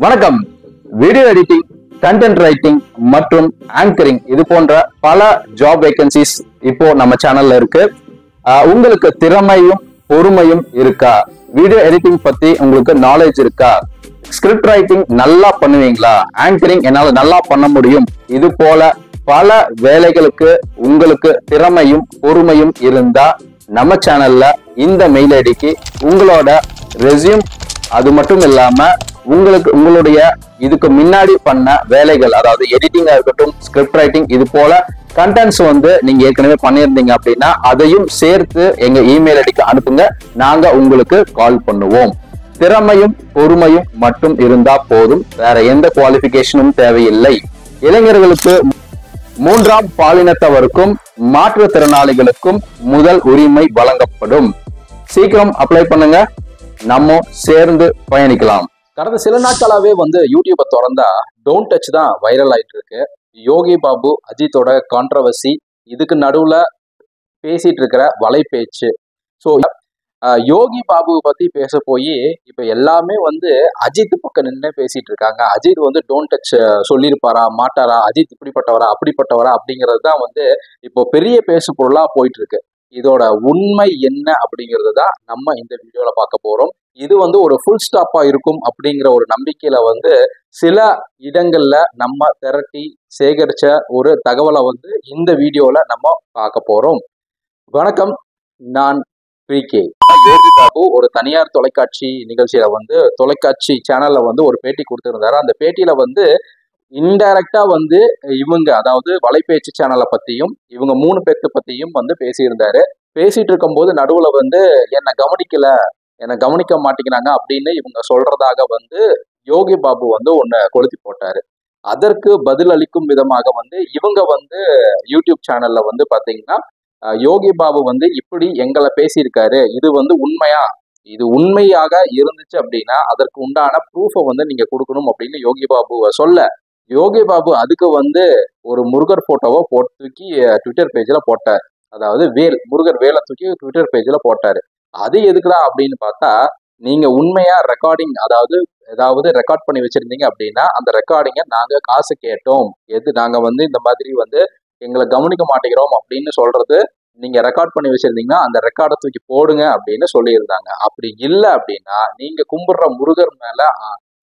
வணக்கம். Video editing, content writing மற்றும் anchoring இது போன்ற பல ஜாப் வேகன்சிஸ் இப்போ நம்ம சேனல்ல இருக்கு. உங்களுக்கு திறமையும் பொறுமையும் இருக்கா? வீடியோ எடிட்டிங் பத்தி உங்களுக்கு நாலேஜ் இருக்கா? ஸ்கிரிப்ட் ரைட்டிங் நல்லா பண்ணுவீங்களா? ஆங்கரிங் என்னால நல்லா பண்ண முடியும். இது போல பல வேலைகளுக்கு உங்களுக்கு திறமையும் பொறுமையும் இருந்தா நம்ம சேனல்ல இந்த மெயில் ஐடிக்கு உங்களோட ரெஸ்யூம், அது மட்டும் இல்லாம உங்களுடைய இதுக்கு முன்னாடி பண்ண வேலைகள், அதாவது எடிட்டிங்கா இருக்கட்டும், ஸ்கிரிப்ட் ரைட்டிங், இது போல கண்டென்ட்ஸ் நீங்க ஏற்கனவே பண்ணியிருந்தீங்க அப்படின்னா அதையும் சேர்த்து எங்க இமெயில் ஐடிக்கு அனுப்புங்க. நாங்க உங்களுக்கு கால் பண்ணுவோம். திறமையும் பொறுமையும் மட்டும் இருந்தா போதும், வேற எந்த குவாலிபிகேஷனும் தேவையில்லை. இளைஞர்களுக்கு, மூன்றாம் பாலினத்தவருக்கும், மாற்றுத்திறனாளிகளுக்கும் முதல் உரிமை வழங்கப்படும். சீக்கிரம் அப்ளை பண்ணுங்க, நம்ம சேர்ந்து பயணிக்கலாம். கடந்த சில நாட்களாவே யூடியூப்பை திறந்தா டோன்ட் டச் தான் வைரல் ஆயிட்டு இருக்கு. யோகி பாபு அஜித்தோட கான்ட்ரவர்சி, இதுக்கு நடுவுல பேசிட்டு இருக்கிற வலைபேச்சு. ஸோ யோகி பாபு பத்தி பேச போய் இப்ப எல்லாமே அஜித் பக்கம் நின்று பேசிட்டு இருக்காங்க. அஜித் டோன்ட் டச் சொல்லியிருப்பாரா மாட்டாரா, அஜித் இப்படிப்பட்டவரா அப்படிப்பட்டவரா அப்படிங்கிறது தான் இப்போ பெரிய பேசு பொருளா போயிட்டு இருக்கு. இதோட உண்மை என்ன அப்படிங்கிறது தான் நம்ம இந்த வீடியோல பார்க்க போறோம். இது ஒரு ஃபுல் ஸ்டாப்பா இருக்கும் அப்படிங்கிற ஒரு நம்பிக்கையில சில இடங்கள்ல நம்ம திரட்டி சேகரிச்ச ஒரு தகவலை இந்த வீடியோல நம்ம பார்க்க போறோம். வணக்கம், நான் பிகே. யோகி பாபு ஒரு தனியார் தொலைக்காட்சி நிகழ்ச்சியில தொலைக்காட்சி சேனல்ல ஒரு பேட்டி கொடுத்திருந்தாரு. அந்த பேட்டியில இன்டைரக்டா இவங்க, அதாவது வலைபேச்சு சேனலை பத்தியும் இவங்க 3 பேர்த்த பத்தியும் பேசியிருந்தாரு. பேசிட்டு இருக்கும் போது நடுவுல என்னை கவனிக்க மாட்டேங்கிறாங்க அப்படின்னு இவங்க சொல்றதாக யோகி பாபு ஒன்னு கொளுத்தி போட்டாரு. அதற்கு பதில் அளிக்கும் விதமாக இவங்க யூடியூப் சேனல்ல பாத்தீங்கன்னா யோகி பாபு இப்படி எங்களை பேசியிருக்காரு, இது உண்மையா, இது உண்மையாக இருந்துச்சு அப்படின்னா அதற்கு உண்டான ப்ரூஃபை நீங்க கொடுக்கணும் அப்படின்னு யோகி பாபுவை சொல்ல, யோகி பாபு அதுக்கு ஒரு முருகர் போட்டோவை தூக்கி ட்விட்டர் பேஜ்ல போட்டார். அதாவது முருகர் வேலை தூக்கி ட்விட்டர் பேஜ்ல போட்டாரு. அது எதுக்குடா அப்படின்னு பார்த்தா, நீங்க உண்மையா ரெக்கார்டிங், ஏதாவது ரெக்கார்ட் பண்ணி வச்சிருந்தீங்க அப்படின்னா அந்த ரெக்கார்டிங்கை நாங்க காசு கேட்டோம், நாங்க இந்த மாதிரி எங்களை கவனிக்க மாட்டேங்கிறோம் அப்படின்னு சொல்றது, நீங்க ரெக்கார்ட் பண்ணி வச்சிருந்தீங்கன்னா அந்த ரெக்கார்டை தூக்கி போடுங்க அப்படின்னு சொல்லியிருந்தாங்க. அப்படி இல்லை அப்படின்னா நீங்க கும்பிடுற முருகர் மேல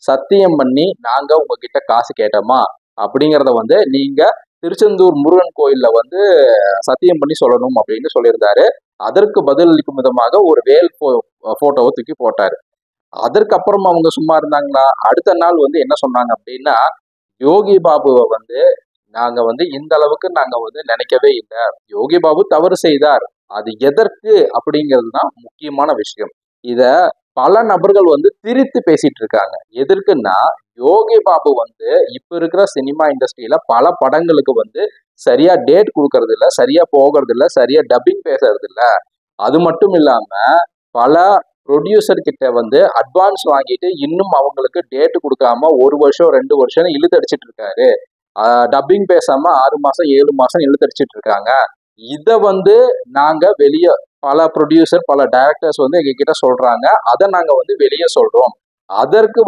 சத்தியம் பண்ணி நாங்க உங்ககிட்ட காசு கேட்டோமா அப்படிங்கிறத நீங்க திருச்செந்தூர் முருகன் கோயில்ல சத்தியம் பண்ணி சொல்லணும் அப்படின்னு சொல்லியிருந்தாரு. அதற்கு பதில் அளிக்கும் விதமாக ஒரு போட்டோவை தூக்கி போட்டாரு. அதற்கு அப்புறம் அவங்க சும்மா இருந்தாங்களா? அடுத்த நாள் என்ன சொன்னாங்க அப்படின்னா, யோகி பாபுவை நாங்க இந்த அளவுக்கு நாங்க நினைக்கவே இல்லை, யோகி பாபு தவறு செய்தார், அது எதற்கு அப்படிங்கிறது தான் முக்கியமான விஷயம். இத பல நபர்கள் திரித்து பேசிட்டு இருக்காங்க. எதற்குன்னா, யோகி பாபு இப்ப இருக்கிற சினிமா இண்டஸ்ட்ரியில பல படங்களுக்கு சரியா டேட் கொடுக்கறது இல்லை, சரியா போகிறது இல்லை, சரியா டப்பிங் பேசுறது இல்லை. அது மட்டும் இல்லாம பல ப்ரொடியூசர் கிட்ட அட்வான்ஸ் வாங்கிட்டு இன்னும் அவங்களுக்கு டேட் கொடுக்காம 1 வருஷம் 2 வருஷம் இழுத்தடிச்சிட்டு இருக்காரு. டப்பிங் பேசாம 6 மாசம் 7 மாசம் இழுத்தடிச்சிட்டு இருக்காங்க. இத நாங்க வெளியே பல ப்ரொடியூசர் பல டைரக்டர்ஸ் எங்க கிட்ட சொல்றாங்க. அதை நாங்க வெளியே சொல்றோம். அதற்கு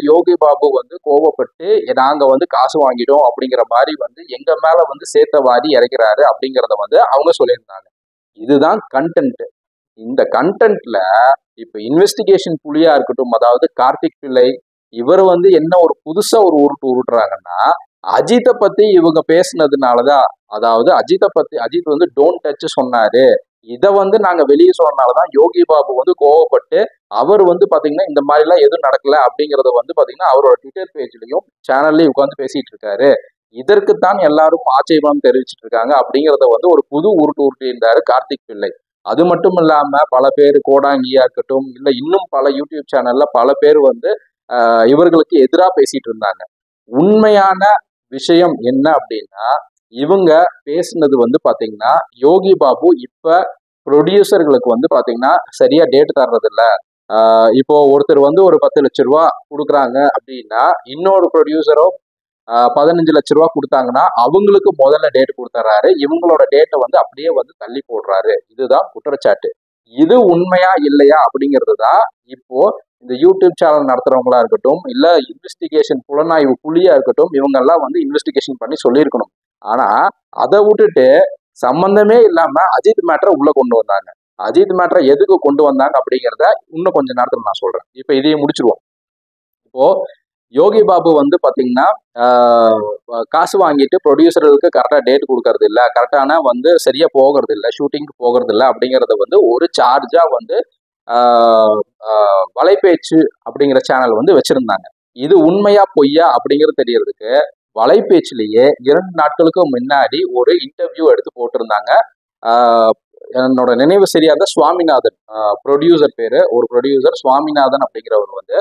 யோகி பாபு கோபப்பட்டு நாங்க காசு வாங்கிட்டோம் அப்படிங்கிற மாதிரி எங்க மேல சேத்த வாரி இறக்கிறாரு அப்படிங்கிறத அவங்க சொல்லியிருந்தாங்க. இதுதான் கண்டென்ட். இந்த கண்டென்ட்ல இப்ப இன்வெஸ்டிகேஷன் புலியா இருக்கட்டும், அதாவது கார்த்திக் பிள்ளை, இவர் என்ன ஒரு புதுசா ஒரு உருட்டுறாங்கன்னா, அஜித்தை பத்தி இவங்க பேசினதுனாலதான், அதாவது அஜித் டோன்ட் டச் சொன்னாரு, இதை நாங்க வெளியே சொன்னதுனாலதான் யோகி பாபு கோவப்பட்டு அவர் பாத்தீங்கன்னா இந்த மாதிரி எல்லாம் எதுவும் நடக்கல அப்படிங்கறத பாத்தீங்கன்னா அவரோட ட்விட்டர் பேஜ்லயும் சேனல்லயும் உட்கார்ந்து பேசிட்டு இருக்காரு. இதற்குத்தான் எல்லாரும் ஆட்சேபம் தெரிவிச்சிட்டு இருக்காங்க அப்படிங்கறத ஒரு புது உருட்டு இருந்தாரு கார்த்திக் பிள்ளை. அது மட்டும் இல்லாம பல பேர் கோடாங்கியா இருக்கட்டும், இல்ல இன்னும் பல யூடியூப் சேனல்ல பல பேர் இவர்களுக்கு எதிராக பேசிட்டு இருந்தாங்க. உண்மையான விஷயம் என்ன அப்படின்னா, இவங்க பேசுனது பாத்தீங்கன்னா யோகி பாபு இப்ப ப்ரொடியூசர்களுக்கு பாத்தீங்கன்னா சரியா டேட் தர்றது இல்ல. இப்போ ஒருத்தர் ஒரு 10 லட்சம் ரூபா கொடுக்குறாங்க அப்படின்னா இன்னொரு ப்ரொடியூசரோ 15 லட்சம் ரூபா கொடுத்தாங்கன்னா அவங்களுக்கு முதல்ல டேட் கொடுத்துறாரு, இவங்களோட டேட்டை அப்படியே தள்ளி போடுறாரு. இதுதான் குற்றச்சாட்டு. இது உண்மையா இல்லையா அப்படிங்கிறது தான் இப்போ இந்த யூடியூப் சேனல் நடத்துறவங்களா இருக்கட்டும், இல்ல இன்வெஸ்டிகேஷன் புலனாய்வு புலியா இருக்கட்டும், இவங்க எல்லாம் வந்து இன்வெஸ்டிகேஷன் பண்ணி சொல்லியிருக்கணும். ஆனா அதை விட்டுட்டு சம்பந்தமே இல்லாம அஜித் மேட்டரை உள்ள கொண்டு வந்தாங்க. அஜித் மேட்டரை எதுக்கு கொண்டு வந்தாங்க அப்படிங்கிறத இன்னும் கொஞ்ச நேரத்துல நான் சொல்றேன். இப்ப இதையும் முடிச்சிருவோம். இப்போ யோகி பாபு வந்து பாத்தீங்கன்னா காசு வாங்கிட்டு ப்ரொடியூசர்களுக்கு கரெக்டா டேட் கொடுக்கறது இல்ல, கரெக்டான வந்து சரியா போகிறது இல்ல, ஷூட்டிங்க்கு போகிறது இல்ல அப்படிங்கறத வந்து ஒரு சார்ஜா வந்து வலைபேச்சு அப்படிங்கிற சேனல் வந்து வச்சிருந்தாங்க. இது உண்மையா பொய்யா அப்படிங்கிறது தெரியறதுக்கு வலைபேச்சிலேயே 2 நாட்களுக்கு முன்னாடி ஒரு இன்டர்வியூ எடுத்து போட்டிருந்தாங்க. என்னோட நினைவு சரியா இருந்தா சுவாமிநாதன் ப்ரொடியூசர் பேரு, ஒரு ப்ரொடியூசர் சுவாமிநாதன் அப்படிங்கிறவர் வந்து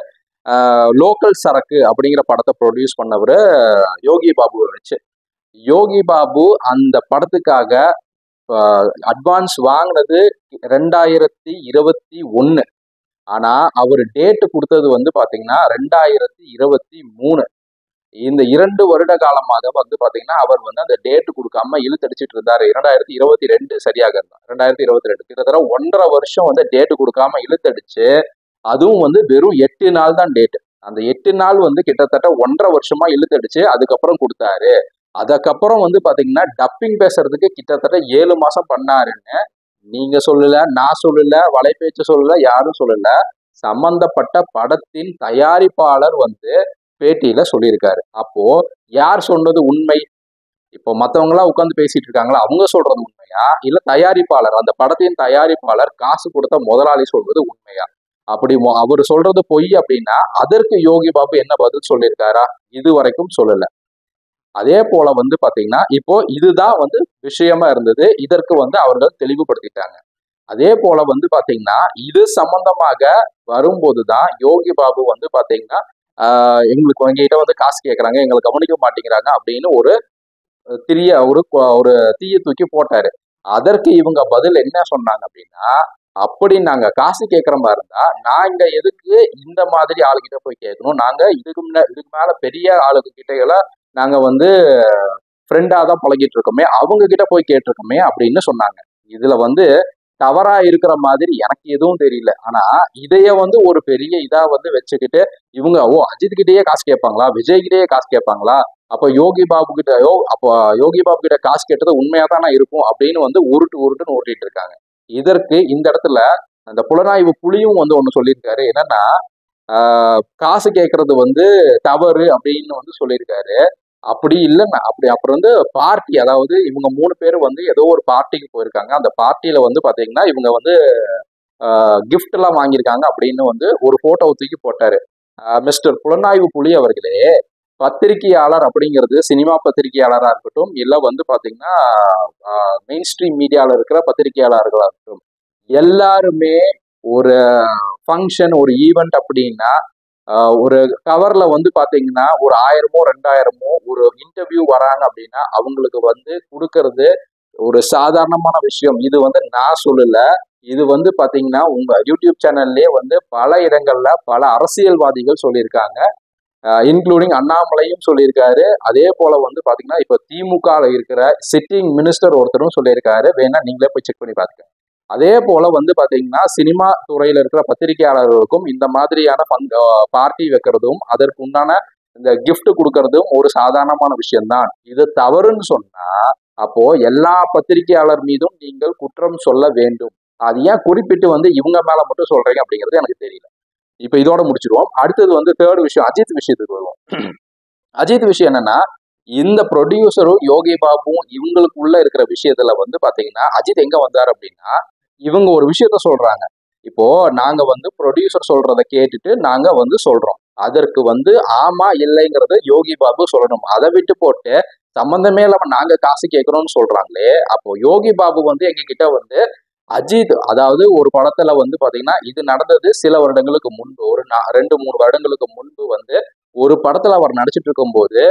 லோக்கல் சரக்கு அப்படிங்கிற படத்தை ப்ரொடியூஸ் பண்ணவர் யோகி பாபுவை வச்சு. யோகி பாபு அந்த படத்துக்காக அட்வான்ஸ் வாங்கினது 2021. ஆனா அவர் டேட் கொடுத்தது வந்து பாத்தீங்கன்னா 2023. இந்த 2 வருட காலமாக வந்து பாத்தீங்கன்னா அவர் வந்து அந்த டேட் கொடுக்காம இழுத்தடிச்சிட்டு இருந்தாரு. 2022 சரியாக இருந்தா 2022 கிட்டத்தட்ட 1.5 வருஷம் வந்து டேட் கொடுக்காம இழுத்தடிச்சு, அதுவும் வந்து வெறும் 8 நாள் தான் டேட். அந்த 8 நாள் வந்து கிட்டத்தட்ட 1.5 வருஷமா இழுத்தடிச்சு அதுக்கப்புறம் கொடுத்தாரு. அதுக்கப்புறம் வந்து பாத்தீங்கன்னா டப்பிங் பேசுறதுக்கு கிட்டத்தட்ட 7 மாசம் பண்ணாருன்னு நீங்க சொல்லல, நான் சொல்லல, வலைபேச்சு சொல்லல, யாரும் சொல்லல. சம்பந்தப்பட்ட படத்தின் தயாரிப்பாளர் வந்து பேட்டியில சொல்லியிருக்காரு. அப்போ யார் சொன்னது உண்மை? இப்போ மத்தவங்க எல்லாம் உட்காந்து பேசிட்டு இருக்காங்களா, அவங்க சொல்றது உண்மையா, இல்ல தயாரிப்பாளர், அந்த படத்தின் தயாரிப்பாளர் காசு கொடுத்த முதலாளி சொல்றது உண்மையா? அப்படி அவர் சொல்றது பொய் அப்படின்னா அதற்கு யோகி பாபு என்ன பதில் சொல்லியிருக்காரா? இது வரைக்கும் சொல்லல. அதே போல வந்து பாத்தீங்கன்னா இப்போ இதுதான் வந்து விஷயமா இருந்தது. இதற்கு வந்து அவர்கள் தெளிவுபடுத்திட்டாங்க. அதே போல வந்து பாத்தீங்கன்னா இது சம்பந்தமாக வரும்போதுதான் யோகி பாபு வந்து பாத்தீங்கன்னா எங்களுக்கு எங்ககிட்ட வந்து காசு கேட்கறாங்க, எங்களை கவனிக்க மாட்டேங்கிறாங்க அப்படின்னு ஒரு தீய தூக்கி போட்டாரு. அதற்கு இவங்க பதில் என்ன சொன்னாங்க அப்படின்னா, அப்படி நாங்க காசு கேட்கற மாதிரி இருந்தா நாங்க எதுக்கு இந்த மாதிரி ஆளுகிட்ட போய் கேட்கணும், நாங்க இதுக்கு மேல பெரிய ஆளுங்க கிட்ட எல்லாம் நாங்க வந்து ஃப்ரெண்டா தான் பழகிட்டு இருக்கோமே, அவங்க கிட்ட போய் கேட்டிருக்கோமே அப்படின்னு சொன்னாங்க. இதுல வந்து தவறா இருக்கிற மாதிரி எனக்கு எதுவும் தெரியல. ஆனா இதைய வந்து ஒரு பெரிய இதா வந்து வச்சுக்கிட்டு இவங்க அஜித் கிட்டயே காசு கேட்பாங்களா, விஜய் கிட்டயே காசு கேட்பாங்களா, அப்ப யோகி பாபு கிட்ட காசு கேட்டது உண்மையா தானே இருக்கும் அப்படின்னு வந்து உருட்டுன்னு ஓட்டிட்டு இருக்காங்க. இதற்கு இந்த இடத்துல அந்த புலனாய்வு புலியும் வந்து ஒண்ணு சொல்லியிருக்காரு. என்னன்னா காசு கேட்கறது வந்து தவறு அப்படின்னு வந்து சொல்லியிருக்காரு. அப்படி இல்லைன்னா அப்புறம் வந்து பார்ட்டி, அதாவது இவங்க 3 பேரும் வந்து ஏதோ ஒரு பார்ட்டிக்கு போயிருக்காங்க. அந்த பார்ட்டியில வந்து பாத்தீங்கன்னா இவங்க வந்து கிஃப்ட் எல்லாம் வாங்கியிருக்காங்க அப்படின்னு வந்து ஒரு போட்டோவை தூக்கி போட்டாரு. மிஸ்டர் புலனாய்வு புலி அவர்களே, பத்திரிகையாளர் அப்படிங்கிறது சினிமா பத்திரிகையாளராக இருக்கட்டும், இல்லை வந்து பாத்தீங்கன்னா மெயின் ஸ்ட்ரீம் மீடியாவில் இருக்கிற பத்திரிகையாளர்களாக இருக்கட்டும், எல்லாருமே ஒரு ஃபங்க்ஷன், ஒரு ஈவெண்ட் அப்படின்னா ஒரு கவர்ல வந்து பாத்தீங்கன்னா ஒரு 1000மோ 2000மோ ஒரு இன்டர்வியூ வராங்க அப்படின்னா அவங்களுக்கு வந்து கொடுக்கறது ஒரு சாதாரணமான விஷயம். இது வந்து நான் சொல்லல, இது வந்து பாத்தீங்கன்னா உங்க யூடியூப் சேனல்லே வந்து பல இடங்கள்ல பல அரசியல்வாதிகள் சொல்லியிருக்காங்க, இன்க்ளூடிங் அண்ணாமலையும் சொல்லியிருக்காரு. அதே போல வந்து பாத்தீங்கன்னா இப்ப திமுக இருக்கிற சிட்டிங் மினிஸ்டர் ஒருத்தரும் சொல்லியிருக்காரு. வேணா நீங்களே போய் செக் பண்ணி பாத்துக்க. அதே போல வந்து பாத்தீங்கன்னா சினிமா துறையில இருக்கிற பத்திரிகையாளர்களுக்கும் இந்த மாதிரியான பார்ட்டி வைக்கிறதும் அதற்கு உண்டான இந்த கிஃப்ட் கொடுக்கறதும் ஒரு சாதாரணமான விஷயம்தான். இது தவறுன்னு சொன்னா அப்போ எல்லா பத்திரிகையாளர் மீதும் நீங்கள் குற்றம் சொல்ல வேண்டும். அது ஏன் குறிப்பிட்டு வந்து இவங்க மேல மட்டும் சொல்றீங்க அப்படிங்கிறது எனக்கு தெரியல. இப்ப இதோட முடிச்சிருவோம். அடுத்தது வந்து 3rd விஷயம், அஜித் விஷயத்துக்கு வருவோம். அஜித் விஷயம் என்னன்னா, இந்த ப்ரொடியூசரும் யோகி பாபுவும் இவங்களுக்குள்ள இருக்கிற விஷயத்துல வந்து பாத்தீங்கன்னா அஜித் எங்க வந்தாரு அப்படின்னா, இவங்க ஒரு விஷயத்த சொல்றாங்க. இப்போ நாங்க வந்து ப்ரொடியூசர் சொல்றதை கேட்டுட்டு நாங்க வந்து சொல்றோம், அதற்கு வந்து ஆமா இல்லைங்கிறத யோகி பாபு சொல்லணும். அதை விட்டு போட்டு சம்பந்தமே இல்லாம நாங்க காசு கேட்கிறோம்னு சொல்றாங்களே. அப்போ யோகி பாபு வந்து எங்க கிட்ட வந்து அஜித், அதாவது ஒரு படத்துல வந்து பாத்தீங்கன்னா இது நடந்தது சில வருடங்களுக்கு முன்பு, ஒரு 2-3 வருடங்களுக்கு முன்பு வந்து ஒரு படத்துல அவர் நடிச்சிட்டு இருக்கும் போது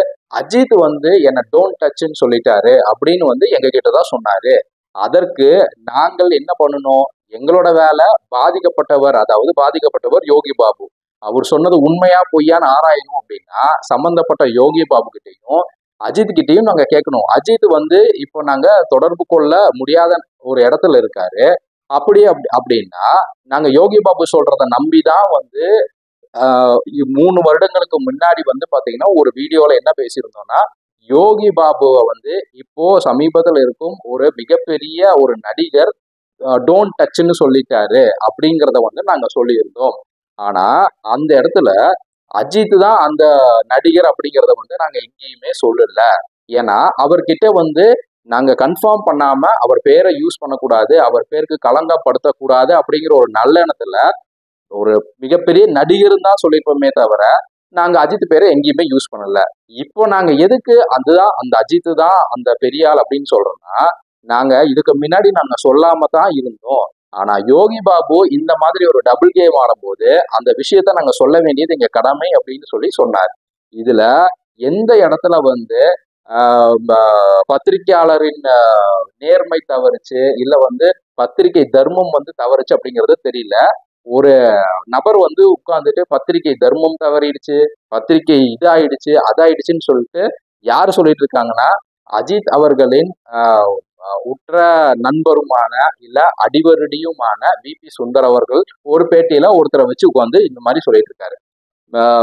அஜித் வந்து என்ன டோன்ட் டச்ன்னு சொல்லிட்டாரு அப்படின்னு வந்து எங்க கிட்டதான் சொன்னாரு. அதற்கு நாங்கள் என்ன பண்ணணும், எங்களோட வேலை பாதிக்கப்பட்டவர் யோகி பாபு, அவர் சொன்னது உண்மையா பொய்யான்னு ஆராயணும் அப்படின்னா சம்பந்தப்பட்ட யோகி பாபு கிட்டையும் அஜித் கிட்டையும் நாங்க கேட்கணும். அஜித் வந்து இப்போ நாங்க தொடர்பு கொள்ள முடியாத ஒரு இடத்துல இருக்காரு. அப்படின்னா நாங்க யோகி பாபு சொல்றத நம்பிதான் வந்து 3 வருடங்களுக்கு முன்னாடி வந்து பாத்தீங்கன்னா ஒரு வீடியோல என்ன பேசியிருந்தோம்னா, யோகி பாபுவை வந்து இப்போ சமீபத்தில் இருக்கும் ஒரு மிகப்பெரிய ஒரு நடிகர் டோன்ட் டச்ன்னு சொல்லிட்டாரு அப்படிங்கிறத வந்து நாங்க சொல்லியிருந்தோம். ஆனா அந்த இடத்துல அஜித் தான் அந்த நடிகர் அப்படிங்கிறத வந்து நாங்க எங்கேயுமே சொல்லல. ஏன்னா அவர்கிட்ட வந்து நாங்க கன்ஃபார்ம் பண்ணாம அவர் பேரை யூஸ் பண்ணக்கூடாது, அவர் பேருக்கு களங்கப்படுத்தக்கூடாது அப்படிங்கிற ஒரு நல்ல எண்ணத்துல ஒரு மிகப்பெரிய நடிகர் தான் சொல்லியிருப்போமே தவிர நாங்க அஜித் பேரை எங்கேயுமே யூஸ் பண்ணல. இப்போ நாங்க எதுக்கு அதுதான் அந்த அஜித் தான் அந்த பெரிய ஆள் அப்படின்னு சொல்றோம்னா, நாங்க இதுக்கு முன்னாடி நாங்க சொல்லாம தான் இருந்தோம். ஆனா யோகி பாபு இந்த மாதிரி ஒரு டபுள் கேம் ஆடும்போது அந்த விஷயத்த நாங்க சொல்ல வேண்டியது எங்க கடமை அப்படின்னு சொல்லி சொன்னார். இதுல எந்த இடத்துல வந்து பத்திரிகையாளரின் நேர்மை தவறுச்சு, இல்ல வந்து பத்திரிகை தர்மம் வந்து தவறுச்சு அப்படிங்கிறது தெரியல. ஒரு நபர் வந்து உட்கார்ந்துட்டு பத்திரிகை தர்மம் தவறிடுச்சு, பத்திரிகை இதாயிடுச்சு அதாயிடுச்சுன்னு சொல்லிட்டு யாரு சொல்லிட்டு இருக்காங்கன்னா, அஜித் அவர்களின் உற்ற நண்பருமான இல்ல அடிவருடியுமான விபி சுந்தர் அவர்கள் ஒரு பேட்டியில ஒருத்தரை வச்சு உட்காந்து இந்த மாதிரி சொல்லிட்டு இருக்காரு.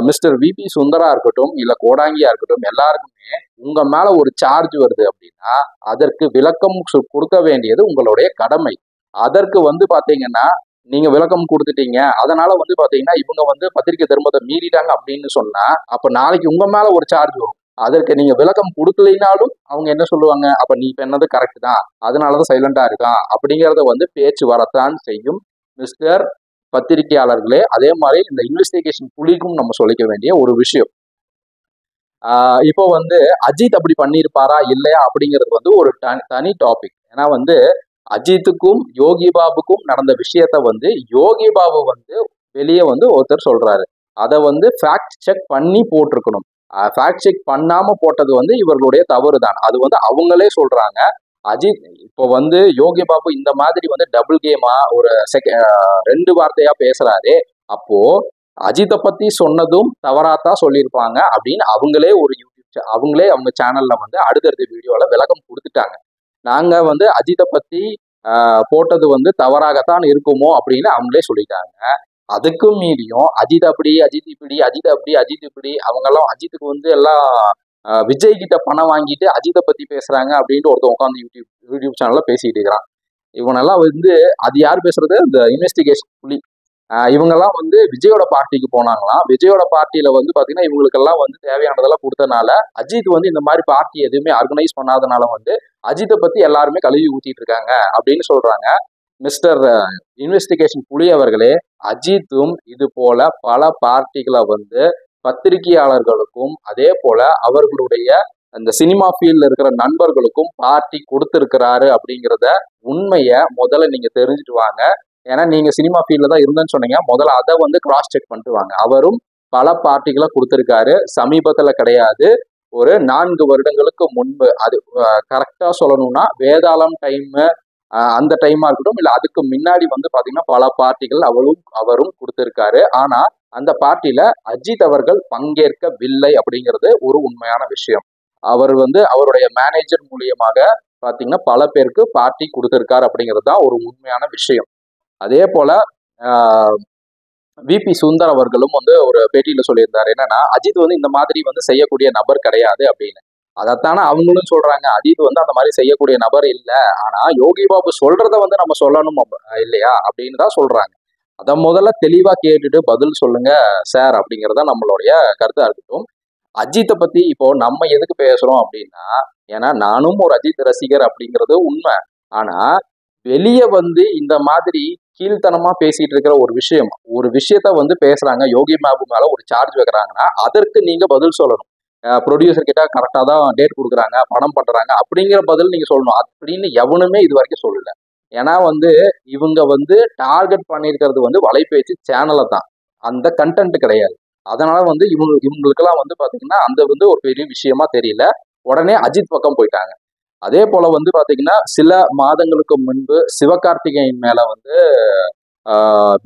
மிஸ்டர் விபி சுந்தரா இருக்கட்டும் இல்ல கோடாங்கியா இருக்கட்டும், எல்லாருக்குமே உங்க மேல ஒரு சார்ஜ் வருது அப்படின்னா அதற்கு விளக்கம் கொடுக்க வேண்டியது உங்களுடைய கடமை. அதற்கு வந்து பாத்தீங்கன்னா நீங்க விளக்கம் கொடுத்துட்டீங்க, அதனால வந்து பாத்தீங்கன்னா இவங்க வந்து பத்திரிகை தர்மத்தை மீறிட்டாங்க அப்படின்னு சொன்னா அப்ப நாளைக்கு உங்க மேல ஒரு சார்ஜ் வரும். அதற்கு நீங்க விளக்கம் கொடுக்கலைனாலும் அவங்க என்ன சொல்லுவாங்க, அப்ப நீ பண்ணது கரெக்ட் தான், அதனாலதான் சைலண்டா இருக்கான் அப்படிங்கறத வந்து பேச்சு வரத்தான் செய்யும். மிஸ்டர் பத்திரிகையாளர்களே, அதே மாதிரி இந்த இன்வெஸ்டிகேஷன் புலிக்கும் நம்ம சொல்லிக்க வேண்டிய ஒரு விஷயம். இப்போ வந்து அஜித் அப்படி பண்ணியிருப்பாரா இல்லையா அப்படிங்கிறது வந்து ஒரு தனி டாபிக். ஏன்னா வந்து அஜித்துக்கும் யோகி பாபுக்கும் நடந்த விஷயத்த வந்து யோகி பாபு வந்து வெளியே வந்து ஒருத்தர் சொல்றாரு. அதை வந்து ஃபேக்ட் செக் பண்ணி போட்டிருக்கணும். ஃபேக்ட் செக் பண்ணாம போட்டது வந்து இவர்களுடைய தவறு தான். அது வந்து அவங்களே சொல்றாங்க. அஜித் இப்போ வந்து யோகி பாபு இந்த மாதிரி வந்து டபுள் கேமா ஒரு 2 வார்த்தையா பேசுறாரு. அப்போ அஜித்தை பத்தி சொன்னதும் தவறாத்தான் சொல்லியிருப்பாங்க அப்படின்னு அவங்களே ஒரு அவங்களே அவங்க சேனல்ல வந்து அடுத்தடுத்த வீடியோல விளக்கம் கொடுத்துட்டாங்க. நாங்க வந்து அஜித்தை பத்தி போட்டது வந்து தவறாகத்தான் இருக்குமோ அப்படின்னு அவங்களே சொல்லிட்டாங்க. அதுக்கும் மீறியும் அஜித் அப்படி அஜித் இப்படி அஜித் அப்படி அஜித் இப்படி அவங்க எல்லாம் அஜித்துக்கு வந்து எல்லாம் விஜய் கிட்ட பணம் வாங்கிட்டு அஜித்தை பத்தி பேசுறாங்க அப்படின்னு ஒருத்தன் உட்காந்து யூடியூப் சேனல்ல பேசிட்டு இருக்கிறான். இவனெல்லாம் வந்து அது யார் பேசுறது, இந்த இன்வெஸ்டிகேஷன் புலி. இவங்கெல்லாம் வந்து விஜயோட பார்ட்டிக்கு போனாங்களாம். விஜயோட பார்ட்டியில வந்து பாத்தீங்கன்னா இவங்களுக்கெல்லாம் வந்து தேவையானதெல்லாம் கொடுத்தனால அஜித் வந்து இந்த மாதிரி பார்ட்டி எதுவுமே ஆர்கனைஸ் பண்ணாதனால வந்து அஜித்தை பத்தி எல்லாருமே கழுவி ஊத்திட்டு இருக்காங்க அப்படின்னு சொல்றாங்க. மிஸ்டர் இன்வெஸ்டிகேஷன் புலி அவர்களே, அஜித்தும் இது போல பல பார்ட்டிகளை வந்து பத்திரிகையாளர்களுக்கும் அதே போல அவர்களுடைய அந்த சினிமா ஃபீல்ட்ல இருக்கிற நண்பர்களுக்கும் பார்ட்டி கொடுத்திருக்கிறாரு அப்படிங்கிறத உண்மையை முதல்ல நீங்க தெரிஞ்சுட்டு வாங்க. ஏன்னா நீங்க சினிமா ஃபீல்ட்ல தான் இருந்தேன்னு சொன்னீங்க, முதல்ல அதை வந்து கிராஸ் செக் பண்ணிட்டு வாங்க. அவரும் பல பார்ட்டிகளை கொடுத்திருக்காரு. சமீபத்துல கிடையாது, ஒரு 4 வருடங்களுக்கு முன்பு. அது கரெக்டா சொல்லணும்னா வேதாளம் டைம் அந்த டைமா இருக்கட்டும், இல்ல அதுக்கு முன்னாடி வந்து பாத்தீங்கன்னா பல பார்ட்டிகள் அவரும் கொடுத்திருக்காரு. ஆனா அந்த பார்ட்டியில அஜித் அவர்கள் பங்கேற்கவில்லை அப்படிங்கிறது ஒரு உண்மையான விஷயம். அவர் வந்து அவருடைய மேனேஜர் மூலியமாக பாத்தீங்கன்னா பல பேருக்கு பார்ட்டி கொடுத்திருக்காரு அப்படிங்கிறது தான் ஒரு உண்மையான விஷயம். அதே போல விபி சுந்தர் அவர்களும் வந்து ஒரு பேட்டியில சொல்லியிருந்தாரு, என்னன்னா அஜித் வந்து இந்த மாதிரி வந்து செய்யக்கூடிய நபர் கிடையாது அப்படின்னு. அதைத்தானே அவங்களும் சொல்றாங்க, அஜித் வந்து அந்த மாதிரி செய்யக்கூடிய நபர் இல்லை, ஆனா யோகி பாபு சொல்றத வந்து நம்ம சொல்லணும் இல்லையா அப்படின்னு தான் சொல்றாங்க. அதை முதல்ல தெளிவா கேட்டுட்டு பதில் சொல்லுங்க சார் அப்படிங்கிறத நம்மளுடைய கருத்தா இருக்கட்டும். அஜித்தை பத்தி இப்போ நம்ம எதுக்கு பேசுறோம் அப்படின்னா, ஏன்னா நானும் ஒரு அஜித் ரசிகர் அப்படிங்கிறது உண்மை. ஆனா வெளியே வந்து இந்த மாதிரி கீழ்த்தனமா பேசிட்டு இருக்கிற ஒரு விஷயத்த வந்து பேசுறாங்க, யோகி பாபு மேல ஒரு சார்ஜ் வைக்கிறாங்கன்னா அதற்கு நீங்க பதில் சொல்லணும். ப்ரொடியூசர் கிட்ட கரெக்டா தான் டேட் கொடுக்குறாங்க, பணம் பண்றாங்க அப்படிங்கிற பதில் நீங்க சொல்லணும். அப்படின்னு எவனுமே இது வரைக்கும் சொல்லல. ஏன்னா வந்து இவங்க வந்து டார்கெட் பண்ணியிருக்கிறது வந்து வலைபேச்சு சேனலை தான், அந்த கண்டென்ட் கிடையாது. அதனால வந்து இவங்களுக்கெல்லாம் வந்து பாத்தீங்கன்னா அந்த வந்து ஒரு பெரிய விஷயமா தெரியல. உடனே அஜித் பக்கம் போயிட்டாங்க. அதே போல வந்து பாத்தீங்கன்னா சில மாதங்களுக்கு முன்பு சிவகார்த்திகேயன் மேல வந்து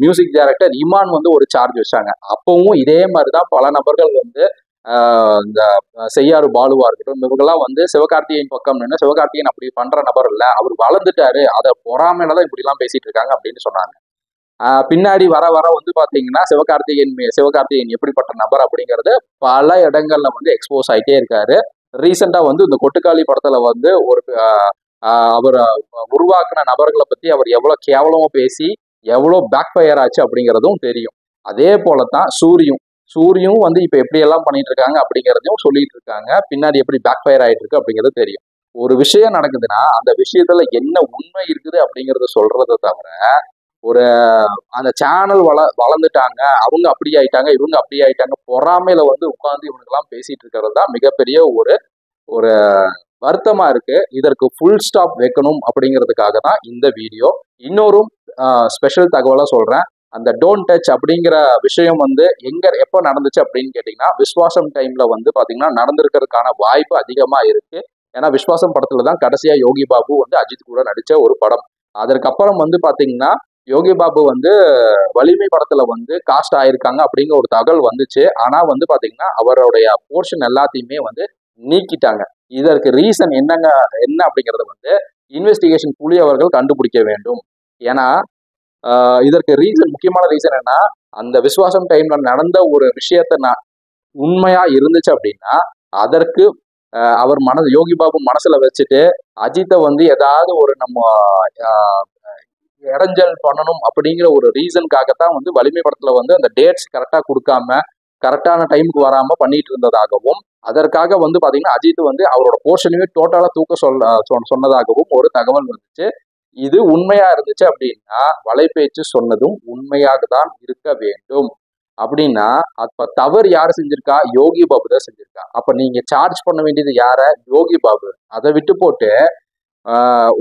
மியூசிக் டைரக்டர் இமான் வந்து ஒரு சார்ஜ் வச்சாங்க. அப்பவும் இதே மாதிரிதான் பல நபர்கள் வந்து இந்த செய்யாறு பாலுவா இருக்கட்டும், இவங்கெல்லாம் வந்து சிவகார்த்திகேயன் பக்கம் நின்று சிவகார்த்திகேயன் அப்படி பண்ற நபர் இல்ல, அவர் வளர்ந்துட்டாரு, அதை பொறாமையில தான் இப்படி எல்லாம் பேசிட்டு இருக்காங்க அப்படின்னு சொன்னாங்க. பின்னாடி வர வர வந்து பாத்தீங்கன்னா சிவகார்த்திகேயன் எப்படிப்பட்ட நபர் அப்படிங்கறது பல இடங்கள்ல வந்து எக்ஸ்போஸ் ஆயிட்டே இருக்காரு. ரீசெண்டா வந்து இந்த கொட்டுக்காளி படத்துல வந்து ஒரு அவர் உருவாக்குன நபர்களை பத்தி அவர் எவ்வளவு கேவலமா பேசி எவ்வளவு பேக் ஃபயர் ஆச்சு அப்படிங்கிறதும் தெரியும். அதே போலதான் சூரியும் வந்து இப்ப எப்படி எல்லாம் பண்ணிட்டு இருக்காங்க அப்படிங்கிறதையும் சொல்லிட்டு இருக்காங்க. பின்னாடி எப்படி பேக் ஃபயர் ஆயிட்டு இருக்கு அப்படிங்கிறது தெரியும். ஒரு விஷயம் நடக்குதுன்னா அந்த விஷயத்துல என்ன உண்மை இருக்குது அப்படிங்கறத சொல்றதை தவிர ஒரு அந்த சேனல் வளர்ந்துட்டாங்க, அவங்க அப்படி ஆயிட்டாங்க, இவங்க அப்படி ஆயிட்டாங்க, பொறாமையில வந்து உட்கார்ந்து இவனுக்கு எல்லாம் பேசிட்டு இருக்கிறது தான் மிகப்பெரிய ஒரு ஒரு வருத்தமா இருக்கு. இதற்கு ஃபுல் ஸ்டாப் வைக்கணும் அப்படிங்கிறதுக்காக தான் இந்த வீடியோ. இன்னொரு ஸ்பெஷல் தகவலா சொல்றேன். அந்த டோன்ட் டச் அப்படிங்கிற விஷயம் வந்து எப்ப நடந்துச்சு அப்படின்னு கேட்டீங்கன்னா, விஸ்வாசம் டைம்ல வந்து பாத்தீங்கன்னா நடந்திருக்கிறதுக்கான வாய்ப்பு அதிகமா இருக்கு. ஏன்னா விஸ்வாசம் படத்துல தான் கடைசியா யோகி பாபு வந்து அஜித் கூட நடிச்ச ஒரு படம். அதற்கப்புறம் வந்து பாத்தீங்கன்னா யோகி பாபு வந்து வலிமை படத்துல வந்து காஸ்ட் ஆயிருக்காங்க அப்படிங்கிற ஒரு தகவல் வந்துச்சு. ஆனா வந்து பாத்தீங்கன்னா அவருடைய போர்ஷன் எல்லாத்தையுமே வந்து நீக்கிட்டாங்க. இதற்கு ரீசன் என்ன அப்படிங்கறத வந்து இன்வெஸ்டிகேஷன் புலி அவர்கள் கண்டுபிடிக்க வேண்டும். ஏன்னா இதற்கு முக்கியமான ரீசன் என்ன, அந்த விஸ்வாசம் டைம்ல நடந்த ஒரு விஷயத்த உண்மையா இருந்துச்சு அப்படின்னா அதற்கு அவர் யோகி பாபு மனசுல வச்சுட்டு அஜித்தை வந்து ஏதாவது ஒரு நம்ம இடைஞ்சல் பண்ணணும் அப்படிங்கிற ஒரு ரீசனுக்காகத்தான் வந்து வலிமை படத்துல வந்து அந்த டேட்ஸ் கரெக்டா கொடுக்காம கரெக்டான டைமுக்கு வராம பண்ணிட்டு இருந்ததாகவும், அதற்காக வந்து பாத்தீங்கன்னா அஜித் வந்து அவரோட போர்ஷனையுமே டோட்டலா சொன்னதாகவும் ஒரு தகவல் வந்துச்சு. இது உண்மையா இருந்துச்சு அப்படின்னா வலைபேச்சு சொன்னதும் உண்மையாக தான் இருக்க வேண்டும். அப்படின்னா அப்ப தவறு யாரு செஞ்சிருக்கா? யோகி பாபு தான் செஞ்சிருக்கா. அப்ப நீங்க சார்ஜ் பண்ண வேண்டியது யார? யோகி பாபு. அதை விட்டு போட்டு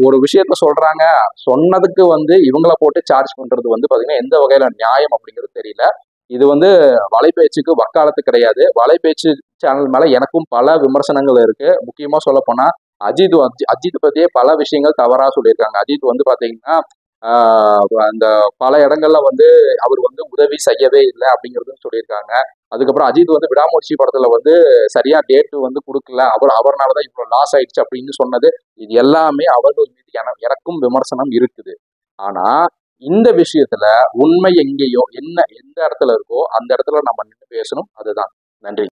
ஒரு விஷயத்த சொல்றாங்க, சொன்னதுக்கு வந்து இவங்கள போட்டு சார்ஜ் பண்றது வந்து பாத்தீங்கன்னா எந்த வகையில நியாயம் அப்படிங்கிறது தெரியல. இது வந்து வலைபேச்சுக்கு வக்காலத்து கிடையாது. வலைபேச்சு சேனல் மேல எனக்கும் பல விமர்சனங்கள் இருக்கு. முக்கியமா சொல்ல போனா அஜித் பத்தியே பல விஷயங்கள் தவறா சொல்லியிருக்காங்க. அஜித் வந்து பாத்தீங்கன்னா அந்த பல இடங்கள்ல வந்து அவர் வந்து உதவி செய்யவே இல்லை அப்படிங்கிறதும் சொல்லியிருக்காங்க. அதுக்கப்புறம் அஜித் வந்து விடாமுயற்சி படத்துல வந்து சரியா டேட் வந்து கொடுக்கல, அவர்னாலதான் இவ்வளவு லாஸ் ஆயிடுச்சு அப்படின்னு சொன்னது, இது எல்லாமே அவர்கள் மீது எனக்கும் விமர்சனம் இருக்குது. ஆனா இந்த விஷயத்துல உண்மை எங்கேயோ எந்த இடத்துல இருக்கோ அந்த இடத்துல நம்ம நின்று பேசணும். அதுதான். நன்றி.